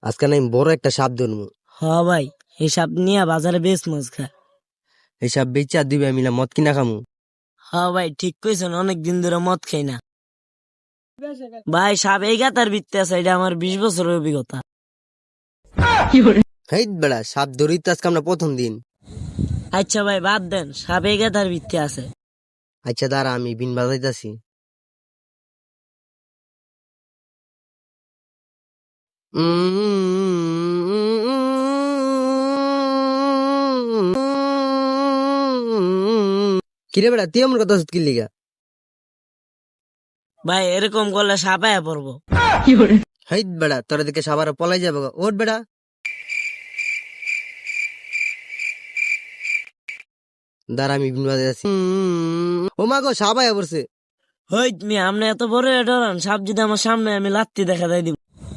আজকে না আমি বড় একটা সাপ ধরবো। হ ভাই, এই সাপ নিয়ে বাজারে বেশ মজ খায়। এই সাপ বেচা দিবে মিলা মদ কিনা খামু। হ ভাই, ঠিক কইছেন, অনেক দিন ধরে মদ খাই না। ভাই, সাপ এই গাতার ভিত্তি আছে, এটা আমার 20 বছরের অভিজ্ঞতা। হেই বেড়া, সাপ ধরি তো আজকে আমরা প্রথম দিন। আচ্ছা ভাই, বাদ দেন, সাপ এই গাতার ভিত্তি আছে। আচ্ছা দাঁড়া, আমি বিন বাজাইতাছি। কিরে বেড়া, তুই এমন কথা কি লিগা? ভাই, এরকম করলে সাপ আয়া পড়বো। হেই বেড়া, তোরা দিকে সাবার পলাই যাবো গা। ওঠ বেড়া। দাঁড়া, আমি বিন বাজাইতাছি। ও মা গো, সাপ আয়া পড়ছে। হই তুমি, আপনি এত বড় ডরান, সাপ যদি আমার সামনে, আমি লাত্তি দেখা দেয় দিব।